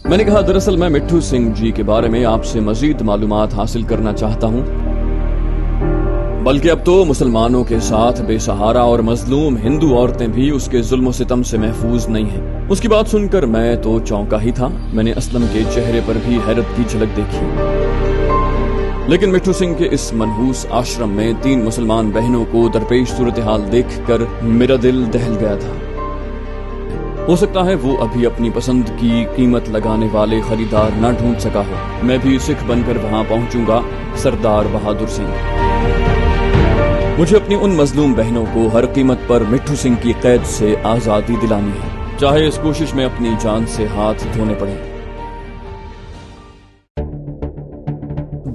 میں نے کہا دراصل میں مٹھو سنگھ جی کے بارے میں آپ سے مزید معلومات حاصل کرنا چاہتا ہوں، بلکہ اب تو مسلمانوں کے ساتھ بے سہارا اور مظلوم ہندو عورتیں بھی اس کے ظلم و ستم سے محفوظ نہیں ہیں۔ اس کی بات سن کر میں تو چونکا ہی تھا۔ میں نے اسلم کے چہرے پر بھی حیرت کی جھلک دیکھی، لیکن مٹھو سنگھ کے اس منحوس آشرم میں 3 مسلمان بہنوں کو درپیش صورتحال دیکھ کر میرا دل دہل گیا تھا۔ ہو سکتا ہے وہ ابھی اپنی پسند کی قیمت لگانے والے خریدار نہ ڈھونڈ سکا ہو۔ میں بھی سکھ بن کر وہاں پہنچوں گا، سردار بہادر سنگھ۔ مجھے اپنی ان مظلوم بہنوں کو ہر قیمت پر مٹھو سنگھ کی قید سے آزادی دلانی ہے، چاہے اس کوشش میں اپنی جان سے ہاتھ دھونے پڑے۔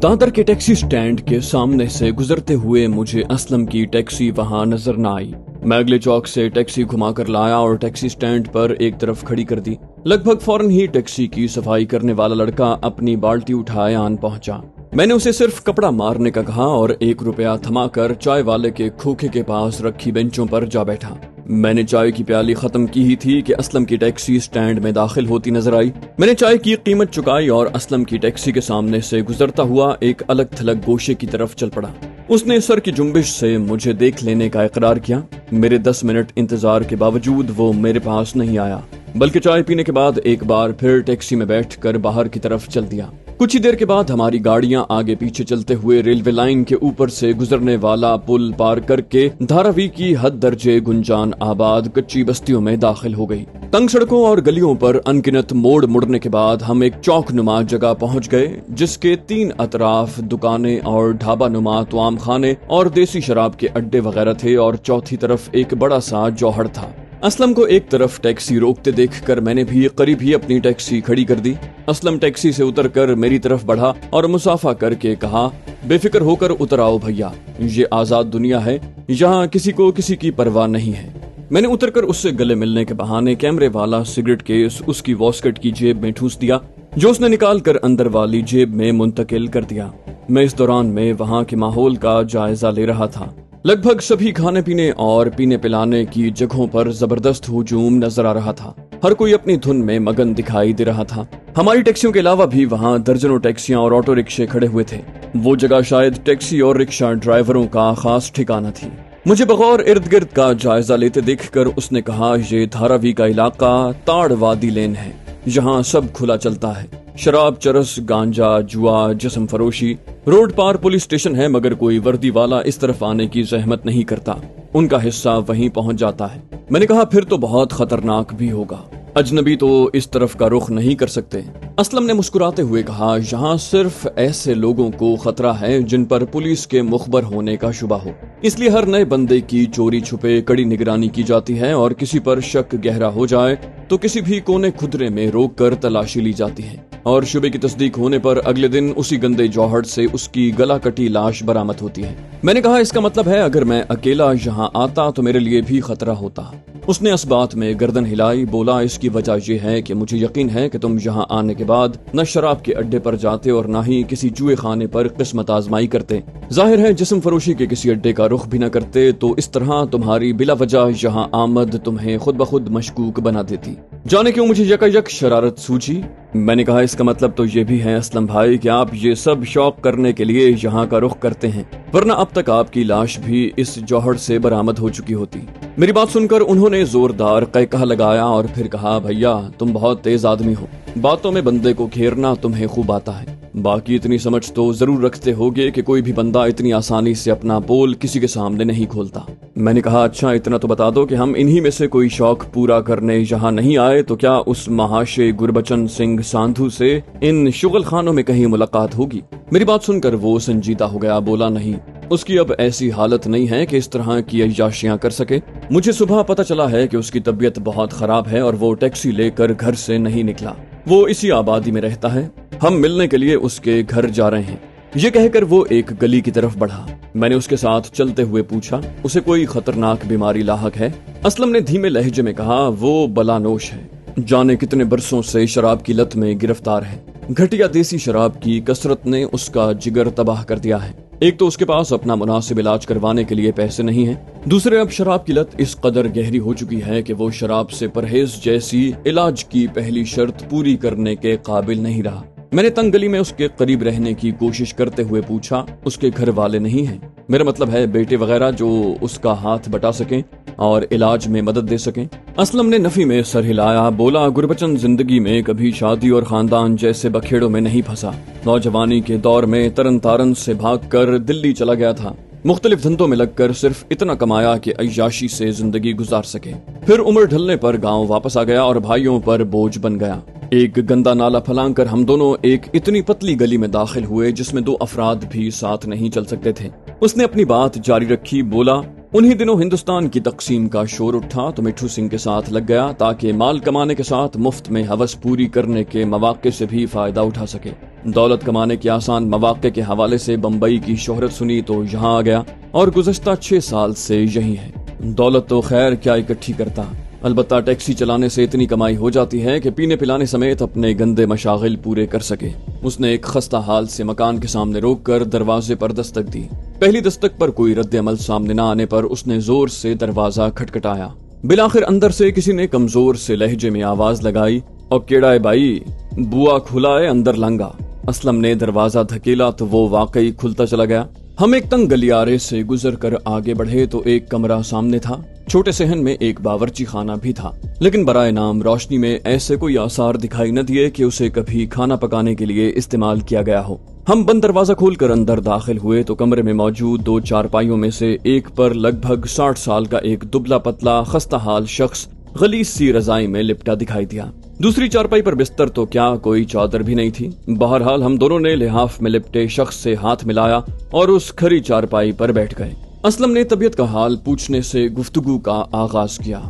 دادر کے ٹیکسی سٹینڈ کے سامنے سے گزرتے ہوئے مجھے اسلم کی ٹیکسی وہاں نظر نہ آئی۔ میں اگلے چوک سے ٹیکسی گھما کر لایا اور ٹیکسی سٹینڈ پر ایک طرف کھڑی کر دی۔ لگ بھگ فوراً ہی ٹیکسی کی صفائی کرنے والا لڑکا اپنی بالٹی اٹھائے آن پہنچا۔ میں نے اسے صرف کپڑا مارنے کا کہا اور 1 روپیہ تھما کر چائے والے کے کھوکھے کے پاس رکھی بینچوں پر جا بیٹھا۔ میں نے چائے کی پیالی ختم کی ہی تھی کہ اسلم کی ٹیکسی سٹینڈ میں داخل ہوتی نظر آئی۔ میں نے چائے کی قیمت چکائی اور اسلم کی ٹیکسی کے سامنے سے گزرتا ہوا ایک الگ تھلگ گوشے کی طرف چل پڑا۔ اس نے سر کی جنبش سے مجھے دیکھ لینے کا اقرار کیا۔ میرے 10 منٹ انتظار کے باوجود وہ میرے پاس نہیں آیا، بلکہ چائے پینے کے بعد ایک بار پھر ٹیکسی میں بیٹھ کر باہر کی طرف چل دیا۔ کچھ ہی دیر کے بعد ہماری گاڑیاں آگے پیچھے چلتے ہوئے ریلوے لائن کے اوپر سے گزرنے والا پل پار کر کے دھاراوی کی حد درجے گنجان آباد کچی بستیوں میں داخل ہو گئی۔ تنگ سڑکوں اور گلیوں پر انگنت موڑ مڑنے کے بعد ہم ایک چوک نما جگہ پہنچ گئے، جس کے 3 اطراف دکانیں اور ڈھابا نما توام خانے اور دیسی شراب کے اڈے وغیرہ تھے اور چوتھی طرف ایک بڑا سا جوہڑ تھا۔ اسلم کو ایک طرف ٹیکسی روکتے دیکھ کر میں نے بھی قریب ہی اپنی ٹیکسی کھڑی کر دی۔ اسلم ٹیکسی سے اتر کر میری طرف بڑھا اور مصافحہ کر کے کہا، بے فکر ہو کر اتر آؤ بھیا، یہ آزاد دنیا ہے، یہاں کسی کو کسی کی پرواہ نہیں ہے۔ میں نے اتر کر اس سے گلے ملنے کے بہانے کیمرے والا سگریٹ کیس اس کی واسکٹ کی جیب میں ٹھوس دیا، جو اس نے نکال کر اندر والی جیب میں منتقل کر دیا۔ میں اس دوران میں وہاں کے ماحول کا جائزہ لے رہا تھا۔ لگ بھگ سبھی کھانے پینے اور پینے پلانے کی جگہوں پر زبردست ہجوم نظر آ رہا تھا۔ ہر کوئی اپنی دھن میں مگن دکھائی دے رہا تھا۔ ہماری ٹیکسیوں کے علاوہ بھی وہاں درجنوں ٹیکسیاں اور آٹو رکشے کھڑے ہوئے تھے۔ وہ جگہ شاید ٹیکسی اور رکشہ ڈرائیوروں کا خاص ٹھکانہ تھی۔ مجھے بغور ارد گرد کا جائزہ لیتے دیکھ کر اس نے کہا، یہ دھاراوی کا علاقہ تاڑ وادی لین ہے، یہاں سب کھلا چلتا ہے، شراب، چرس، گانجا، جوا، جسم فروشی۔ روڈ پار پولیس اسٹیشن ہے، مگر کوئی وردی والا اس طرف آنے کی زحمت نہیں کرتا، ان کا حصہ وہیں پہنچ جاتا ہے۔ میں نے کہا، پھر تو بہت خطرناک بھی ہوگا، اجنبی تو اس طرف کا رخ نہیں کر سکتے۔ اسلم نے مسکراتے ہوئے کہا، یہاں صرف ایسے لوگوں کو خطرہ ہے جن پر پولیس کے مخبر ہونے کا شبہ ہو، اس لیے ہر نئے بندے کی چوری چھپے کڑی نگرانی کی جاتی ہے اور کسی پر شک گہرا ہو جائے تو کسی بھی کونے کھدرے میں روک کر تلاشی لی جاتی ہے، اور شبے کی تصدیق ہونے پر اگلے دن اسی گندے جوہڑ سے اس کی گلا کٹی لاش برآمد ہوتی ہے۔ میں نے کہا، اس کا مطلب ہے اگر میں اکیلا یہاں آتا تو میرے لیے بھی خطرہ ہوتا۔ اس نے اس بات میں گردن ہلائی، بولا، اس کی وجہ یہ ہے کہ مجھے یقین ہے کہ تم یہاں آنے کے بعد نہ شراب کے اڈے پر جاتے اور نہ ہی کسی جوئے خانے پر قسمت آزمائی کرتے، ظاہر ہے جسم فروشی کے کسی اڈے کا رخ بھی نہ کرتے، تو اس طرح تمہاری بلا وجہ یہاں آمد تمہیں خود بخود مشکوک بنا دیتی۔ جانے کیوں مجھے یکایک شرارت سوچی۔ میں نے کہا، اس کا مطلب تو یہ بھی ہے اسلم بھائی کہ آپ یہ سب شوق کرنے کے لیے یہاں کا رخ کرتے ہیں، ورنہ اب تک آپ کی لاش بھی اس جوہڑ سے برآمد ہو چکی ہوتی۔ میری بات سن کر انہوں نے زوردار قہقہ لگایا اور پھر کہا، بھیا تم بہت تیز آدمی ہو، باتوں میں بندے کو گھیرنا تمہیں خوب آتا ہے، باقی اتنی سمجھ تو ضرور رکھتے ہوگے کہ کوئی بھی بندہ اتنی آسانی سے اپنا پول کسی کے سامنے نہیں کھولتا۔ میں نے کہا، اچھا اتنا تو بتا دو کہ ہم انہی میں سے کوئی شوق پورا کرنے یہاں نہیں آئے تو کیا اس مہاشے گربچن سنگھ ساندھو سے ان شغل خانوں میں کہیں ملاقات ہوگی؟ میری بات سن کر وہ سنجیدہ ہو گیا، بولا، نہیں، اس کی اب ایسی حالت نہیں ہے کہ اس طرح کی عیاشیاں کر سکے۔ مجھے صبح پتہ چلا ہے کہ اس کی طبیعت بہت خراب ہے اور وہ ٹیکسی لے کر گھر سے نہیں نکلا، وہ اسی آبادی میں رہتا ہے، ہم ملنے کے لیے اس کے گھر جا رہے ہیں۔ یہ کہہ کر وہ ایک گلی کی طرف بڑھا۔ میں نے اس کے ساتھ چلتے ہوئے پوچھا، اسے کوئی خطرناک بیماری لاحق ہے؟ اسلم نے دھیمے لہجے میں کہا، وہ بلانوش ہے، جانے کتنے برسوں سے شراب کی لت میں گرفتار ہے، گھٹیا دیسی شراب کی کثرت نے اس کا جگر تباہ کر دیا ہے۔ ایک تو اس کے پاس اپنا مناسب علاج کروانے کے لیے پیسے نہیں ہیں، دوسرے اب شراب کی لت اس قدر گہری ہو چکی ہے کہ وہ شراب سے پرہیز جیسی علاج کی پہلی شرط پوری کرنے کے قابل نہیں رہا۔ میں نے تنگ گلی میں اس کے قریب رہنے کی کوشش کرتے ہوئے پوچھا، اس کے گھر والے نہیں ہیں؟ میرا مطلب ہے بیٹے وغیرہ جو اس کا ہاتھ بٹا سکیں اور علاج میں مدد دے سکیں۔ اسلم نے نفی میں سر ہلایا، بولا گربچن زندگی میں کبھی شادی اور خاندان جیسے بکھیڑوں میں نہیں پھنسا۔ نوجوانی کے دور میں ترن تارن سے بھاگ کر دلی چلا گیا تھا، مختلف دھندوں میں لگ کر صرف اتنا کمایا کہ عیاشی سے زندگی گزار سکے، پھر عمر ڈھلنے پر گاؤں واپس آ گیا اور بھائیوں پر بوجھ بن گیا۔ ایک گندا نالا پھلانگ کر ہم دونوں ایک اتنی پتلی گلی میں داخل ہوئے جس میں 2 افراد بھی ساتھ نہیں چل سکتے تھے۔ اس نے اپنی بات جاری رکھی، بولا انہی دنوں ہندوستان کی تقسیم کا شور اٹھا تو مٹھو سنگھ کے ساتھ لگ گیا تاکہ مال کمانے کے ساتھ مفت میں ہوس پوری کرنے کے مواقع سے بھی فائدہ اٹھا سکے۔ دولت کمانے کے آسان مواقع کے حوالے سے بمبئی کی شہرت سنی تو یہاں آ گیا اور گزشتہ 6 سال سے یہی ہے۔ دولت تو خیر کیا اکٹھی کرتا، البتہ ٹیکسی چلانے سے اتنی کمائی ہو جاتی ہے کہ پینے پلانے سمیت اپنے گندے مشاغل پورے کر سکے۔ اس نے ایک خستہ حال سے مکان کے سامنے روک کر دروازے پر دستک دی۔ پہلی دستک پر کوئی رد عمل سامنے نہ آنے پر اس نے زور سے دروازہ کھٹکھٹایا۔ بالآخر اندر سے کسی نے کمزور سے لہجے میں آواز لگائی، اور کیڑا ہے بھائی، بوا کھلا ہے اندر لنگا۔ اسلم نے دروازہ دھکیلا تو وہ واقعی کھلتا چلا گیا۔ ہم ایک تنگ گلیارے سے گزر کر آگے بڑھے تو ایک کمرہ سامنے تھا، چھوٹے صحن میں ایک باورچی خانہ بھی تھا، لیکن برائے نام روشنی میں ایسے کوئی آثار دکھائی نہ دیے کہ اسے کبھی کھانا پکانے کے لیے استعمال کیا گیا ہو۔ ہم بند دروازہ کھول کر اندر داخل ہوئے تو کمرے میں موجود 2 چارپائیوں میں سے ایک پر لگ بھگ 60 سال کا ایک دبلا پتلا خستہ حال شخص غلیظ سی رضائی میں لپٹا دکھائی دیا۔ دوسری چارپائی پر بستر تو کیا کوئی چادر بھی نہیں تھی۔ بہرحال ہم دونوں نے لحاف میں لپٹے شخص سے ہاتھ ملایا اور اس کھری چارپائی پر بیٹھ گئے۔ اسلم نے طبیعت کا حال پوچھنے سے گفتگو کا آغاز کیا۔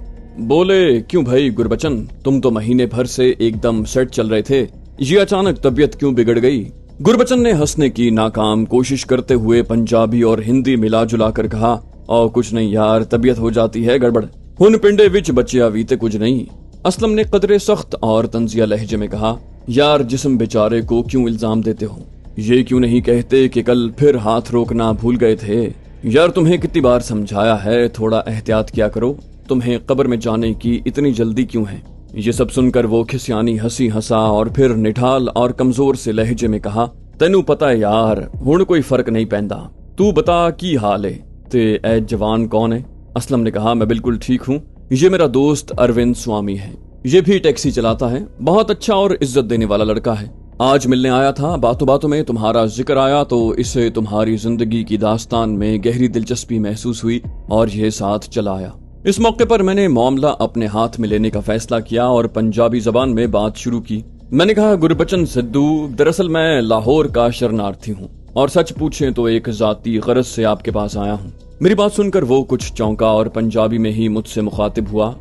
بولے کیوں بھائی گربچن، تم تو مہینے بھر سے ایک دم سیٹ چل رہے تھے، یہ اچانک طبیعت کیوں بگڑ گئی؟ گربچن نے ہنسنے کی ناکام کوشش کرتے ہوئے پنجابی اور ہندی ملا جلا کر کہا، اور کچھ نہیں یار، طبیعت ہو جاتی ہے گڑبڑ، ہن پنڈے وچ بچیا بھی تے کچھ نہیں۔ اسلم نے قدرے سخت اور طنزیہ لہجے میں کہا، یار جسم بیچارے کو کیوں الزام دیتے ہو؟ یہ کیوں نہیں کہتے کہ کل پھر ہاتھ روکنا بھول گئے تھے؟ یار تمہیں کتنی بار سمجھایا ہے تھوڑا احتیاط کیا کرو، تمہیں قبر میں جانے کی اتنی جلدی کیوں ہے؟ یہ سب سن کر وہ کھسیانی ہنسی ہنسا اور پھر نٹھال اور کمزور سے لہجے میں کہا، تینوں پتا ہے یار ہن کوئی فرق نہیں پیندا، تو بتا کی حال ہے تے اے جوان کون ہے؟ اسلم نے کہا، میں بالکل ٹھیک ہوں، یہ میرا دوست اروند سوامی ہے، یہ بھی ٹیکسی چلاتا ہے، بہت اچھا اور عزت دینے والا لڑکا ہے، آج ملنے آیا تھا، باتوں باتوں میں تمہارا ذکر آیا تو اسے تمہاری زندگی کی داستان میں گہری دلچسپی محسوس ہوئی اور یہ ساتھ چلا آیا۔ اس موقع پر میں نے معاملہ اپنے ہاتھ میں لینے کا فیصلہ کیا اور پنجابی زبان میں بات شروع کی۔ میں نے کہا، گربچن سدھو، دراصل میں لاہور کا شرنارتھی ہوں اور سچ پوچھیں تو ایک ذاتی غرض سے آپ کے پاس آیا ہوں۔ میری بات سن کر وہ کچھ چونکا اور پنجابی میں ہی مجھ سے مخاطب ہوا،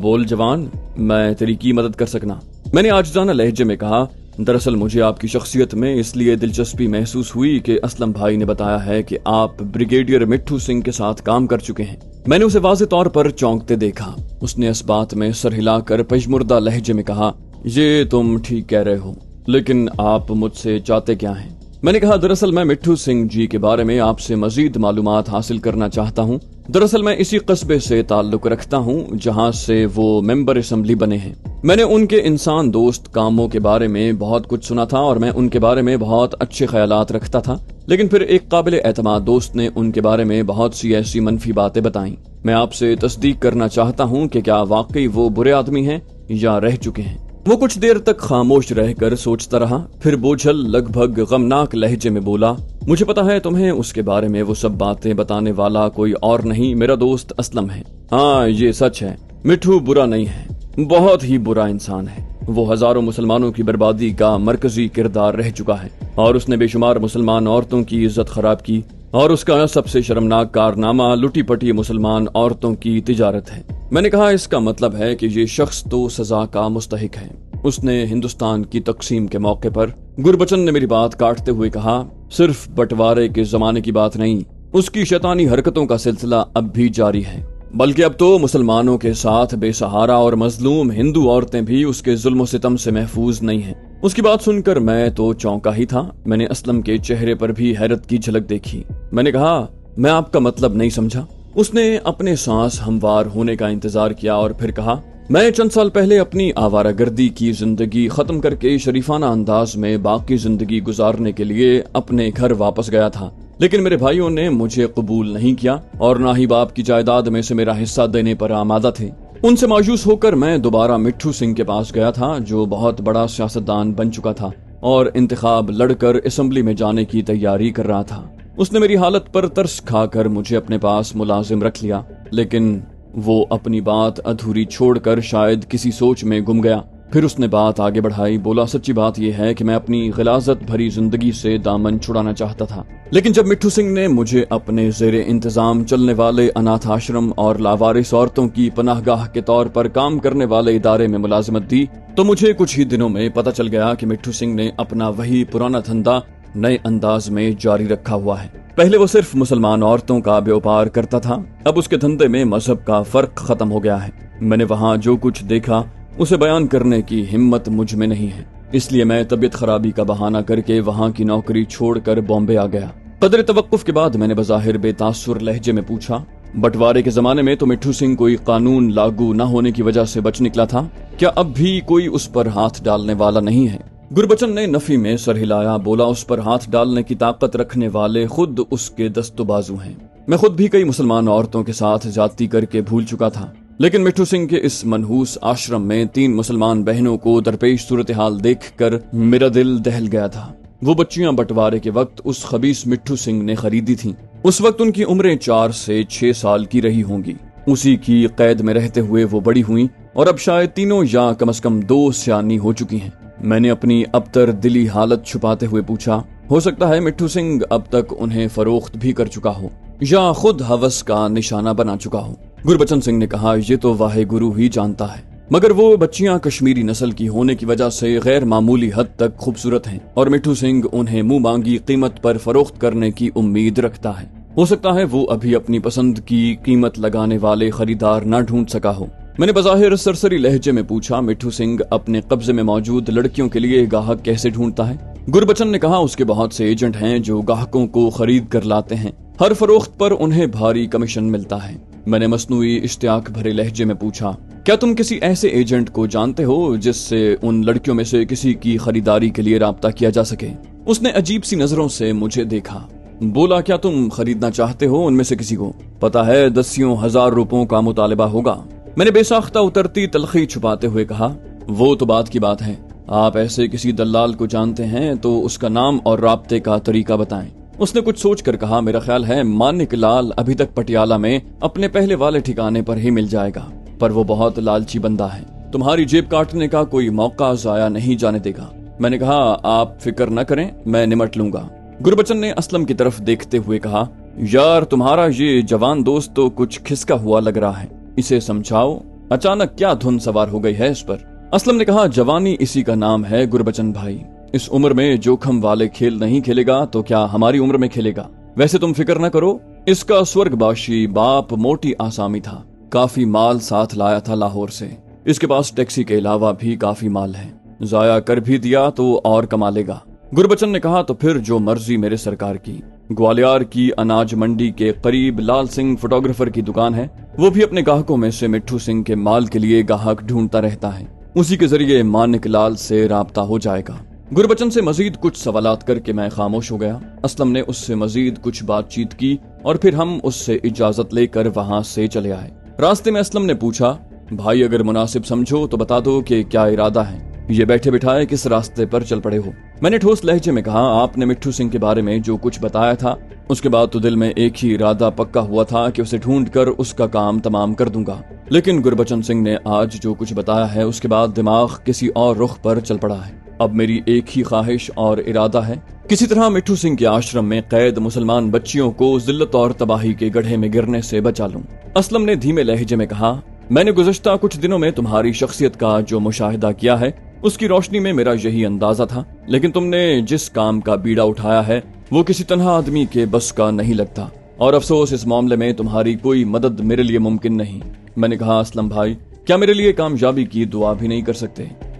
بول جوان، میں تیری کی مدد کر سکنا؟ میں نے عاجزانہ لہجے میں کہا، دراصل مجھے آپ کی شخصیت میں اس لیے دلچسپی محسوس ہوئی کہ اسلم بھائی نے بتایا ہے کہ آپ بریگیڈیئر مٹھو سنگھ کے ساتھ کام کر چکے ہیں۔ میں نے اسے واضح طور پر چونکتے دیکھا۔ اس نے اس بات میں سر ہلا کر پژمردہ لہجے میں کہا، یہ تم ٹھیک کہہ رہے ہو، لیکن آپ مجھ سے چاہتے کیا ہیں؟ میں نے کہا، دراصل میں مٹھو سنگھ جی کے بارے میں آپ سے مزید معلومات حاصل کرنا چاہتا ہوں۔ دراصل میں اسی قصبے سے تعلق رکھتا ہوں جہاں سے وہ ممبر اسمبلی بنے ہیں۔ میں نے ان کے انسان دوست کاموں کے بارے میں بہت کچھ سنا تھا اور میں ان کے بارے میں بہت اچھے خیالات رکھتا تھا، لیکن پھر ایک قابل اعتماد دوست نے ان کے بارے میں بہت سی ایسی منفی باتیں بتائیں۔ میں آپ سے تصدیق کرنا چاہتا ہوں کہ کیا واقعی وہ برے آدمی ہیں یا رہ چکے ہیں۔ وہ کچھ دیر تک خاموش رہ کر سوچتا رہا، پھر بوجھل لگ بھگ غمناک لہجے میں بولا، مجھے پتا ہے تمہیں اس کے بارے میں وہ سب باتیں بتانے والا کوئی اور نہیں، میرا دوست اسلم ہے۔ ہاں یہ سچ ہے، مٹھو برا نہیں ہے، بہت ہی برا انسان ہے۔ وہ ہزاروں مسلمانوں کی بربادی کا مرکزی کردار رہ چکا ہے اور اس نے بے شمار مسلمان عورتوں کی عزت خراب کی، اور اس کا سب سے شرمناک کارنامہ لٹی پٹی مسلمان عورتوں کی تجارت ہے۔ میں نے کہا، اس کا مطلب ہے کہ یہ شخص تو سزا کا مستحق ہے۔ اس نے ہندوستان کی تقسیم کے موقع پر، گربچن نے میری بات کاٹتے ہوئے کہا، صرف بٹوارے کے زمانے کی بات نہیں، اس کی شیطانی حرکتوں کا سلسلہ اب بھی جاری ہے، بلکہ اب تو مسلمانوں کے ساتھ بے سہارا اور مظلوم ہندو عورتیں بھی اس کے ظلم و ستم سے محفوظ نہیں ہیں۔ اس کی بات سن کر میں تو چونکا ہی تھا۔ میں نے اسلم کے چہرے پر بھی حیرت کی جھلک دیکھی۔ میں نے کہا، میں آپ کا مطلب نہیں سمجھا۔ اس نے اپنے سانس ہموار ہونے کا انتظار کیا اور پھر کہا، میں چند سال پہلے اپنی آوارہ گردی کی زندگی ختم کر کے شریفانہ انداز میں باقی زندگی گزارنے کے لیے اپنے گھر واپس گیا تھا، لیکن میرے بھائیوں نے مجھے قبول نہیں کیا اور نہ ہی باپ کی جائیداد میں سے میرا حصہ دینے پر آمادہ تھے۔ ان سے مایوس ہو کر میں دوبارہ مٹھو سنگھ کے پاس گیا تھا، جو بہت بڑا سیاستدان بن چکا تھا اور انتخاب لڑ کر اسمبلی میں جانے کی تیاری کر رہا تھا۔ اس نے میری حالت پر ترس کھا کر مجھے اپنے پاس ملازم رکھ لیا، لیکن وہ اپنی بات ادھوری چھوڑ کر شاید کسی سوچ میں گم گیا۔ پھر اس نے بات آگے بڑھائی، بولا، سچی بات یہ ہے کہ میں اپنی غلاظت بھری زندگی سے دامن چھڑانا چاہتا تھا، لیکن جب مٹھو سنگھ نے مجھے اپنے زیر انتظام چلنے والے اناتھ آشرم اور لاوارث عورتوں کی پناہ گاہ کے طور پر کام کرنے والے ادارے میں ملازمت دی تو مجھے کچھ ہی دنوں میں پتہ چل گیا کہ مٹھو سنگھ نے اپنا وہی پرانا دھندا نئے انداز میں جاری رکھا ہوا ہے۔ پہلے وہ صرف مسلمان عورتوں کا بیوپار کرتا تھا، اب اس کے دھندے میں مذہب کا فرق ختم ہو گیا ہے۔ میں نے وہاں جو کچھ دیکھا اسے بیان کرنے کی ہمت مجھ میں نہیں ہے، اس لیے میں طبیعت خرابی کا بہانہ کر کے وہاں کی نوکری چھوڑ کر بامبے آ گیا۔ قدر توقف کے بعد میں نے بظاہر بے تاثر لہجے میں پوچھا، بٹوارے کے زمانے میں تو مٹھو سنگھ کوئی قانون لاگو نہ ہونے کی وجہ سے بچ نکلا تھا، کیا اب بھی کوئی اس پر ہاتھ ڈالنے والا نہیں ہے؟ گربچن نے نفی میں سر ہلایا، بولا، اس پر ہاتھ ڈالنے کی طاقت رکھنے والے خود اس کے دست و بازو ہیں۔ میں خود بھی کئی مسلمان عورتوں کے ساتھ زیادتی کر کے بھول چکا تھا، لیکن مٹھو سنگھ کے اس منحوس آشرم میں 3 مسلمان بہنوں کو درپیش صورتحال دیکھ کر میرا دل دہل گیا تھا۔ وہ بچیاں بٹوارے کے وقت اس خبیث مٹھو سنگھ نے خریدی تھیں۔ اس وقت ان کی عمریں 4 سے 6 سال کی رہی ہوں گی۔ اسی کی قید میں رہتے ہوئے وہ بڑی ہوئیں اور اب شاید تینوں یا کم از کم 2 سیانی ہو چکی ہیں۔ میں نے اپنی ابتر دلی حالت چھپاتے ہوئے پوچھا، ہو سکتا ہے مٹھو سنگھ اب تک انہیں فروخت بھی کر چکا ہو یا خود ہوس کا نشانہ بنا چکا ہو؟ گربچن سنگھ نے کہا، یہ تو واہ گرو ہی جانتا ہے، مگر وہ بچیاں کشمیری نسل کی ہونے کی وجہ سے غیر معمولی حد تک خوبصورت ہیں اور مٹھو سنگھ انہیں منہ مانگی قیمت پر فروخت کرنے کی امید رکھتا ہے۔ ہو سکتا ہے وہ ابھی اپنی پسند کی قیمت لگانے والے خریدار نہ ڈھونڈ سکا ہو۔ میں نے بظاہر سرسری لہجے میں پوچھا، مٹھو سنگھ اپنے قبضے میں موجود لڑکیوں کے لیے گاہک کیسے ڈھونڈتا ہے؟ گربچن نے کہا، اس کے بہت سے ایجنٹ ہیں جو گاہکوں کو خرید کر لاتے ہیں، ہر فروخت پر انہیں بھاری کمیشن ملتا ہے۔ میں نے مصنوعی اشتیاق بھرے لہجے میں پوچھا، کیا تم کسی ایسے ایجنٹ کو جانتے ہو جس سے ان لڑکیوں میں سے کسی کی خریداری کے لیے رابطہ کیا جا سکے؟ اس نے عجیب سی نظروں سے مجھے دیکھا، بولا، کیا تم خریدنا چاہتے ہو ان میں سے کسی کو؟ پتا ہے 10,000 روپوں کا مطالبہ ہوگا۔ میں نے بے ساختہ اترتی تلخی چھپاتے ہوئے کہا، وہ تو بات کی بات ہے، آپ ایسے کسی دلال کو جانتے ہیں تو اس کا نام اور رابطے کا طریقہ بتائیں۔ اس نے کچھ سوچ کر کہا، میرا خیال ہے مانک لال ابھی تک پٹیالہ میں اپنے پہلے والے ٹھکانے پر ہی مل جائے گا، پر وہ بہت لالچی بندہ ہے، تمہاری جیب کاٹنے کا کوئی موقع ضائع نہیں جانے دے گا۔ میں نے کہا، آپ فکر نہ کریں، میں نمٹ لوں گا۔ گربچن نے اسلم کی طرف دیکھتے ہوئے کہا، یار تمہارا یہ جوان دوست تو کچھ کھسکا ہوا لگ رہا ہے، اسے سمجھاؤ، اچانک کیا دھن سوار ہو گئی ہے اس پر؟ اسلم نے کہا، جوانی اسی کا نام ہے گربچن بھائی، اس عمر میں جوکھم والے کھیل نہیں کھیلے گا تو کیا ہماری عمر میں کھیلے گا؟ ویسے تم فکر نہ کرو، اس کا سورگ باشی باپ موٹی آسامی تھا، کافی مال ساتھ لایا تھا لاہور سے، اس کے پاس ٹیکسی کے علاوہ بھی کافی مال ہے، ضائع کر بھی دیا تو اور کما لے گا۔ گربچن نے کہا، تو پھر جو مرضی میرے سرکار کی۔ گوالیار کی اناج منڈی کے قریب لال سنگھ فوٹوگرافر کی دکان ہے، وہ بھی اپنے گاہکوں میں سے مٹھو سنگھ کے مال کے لیے گاہک ڈھونڈتا رہتا ہے، اسی کے ذریعے مانک لال سے رابطہ ہو جائے گا۔ گربچن سے مزید کچھ سوالات کر کے میں خاموش ہو گیا۔ اسلم نے اس سے مزید کچھ بات چیت کی اور پھر ہم اس سے اجازت لے کر وہاں سے چلے آئے۔ راستے میں اسلم نے پوچھا، بھائی اگر مناسب سمجھو تو بتا دو کہ کیا ارادہ ہے، یہ بیٹھے بٹھائے کس راستے پر چل پڑے ہو؟ میں نے ٹھوس لہجے میں کہا، آپ نے مٹھو سنگھ کے بارے میں جو کچھ بتایا تھا اس کے بعد تو دل میں ایک ہی ارادہ پکا ہوا تھا کہ اسے ڈھونڈ کر اس کا کام تمام کر دوں گا، لیکن گربچن سنگھ نے آج جو کچھ بتایا ہے اس کے بعد دماغ کسی اور رخ پر چل پڑا ہے۔ اب میری ایک ہی خواہش اور ارادہ ہے، کسی طرح مٹھو سنگھ کے آشرم میں قید مسلمان بچیوں کو ذلت اور تباہی کے گڑھے میں گرنے سے بچا لوں۔ اسلم نے دھیمے لہجے میں کہا، میں نے گزشتہ کچھ دنوں میں تمہاری شخصیت کا جو مشاہدہ کیا ہے اس کی روشنی میں میرا یہی اندازہ تھا، لیکن تم نے جس کام کا بیڑا اٹھایا ہے وہ کسی تنہا آدمی کے بس کا نہیں لگتا، اور افسوس اس معاملے میں تمہاری کوئی مدد میرے لیے ممکن نہیں۔ میں نے کہا، اسلم بھائی کیا میرے لیے کامیابی کی دعا بھی نہیں کر سکتے؟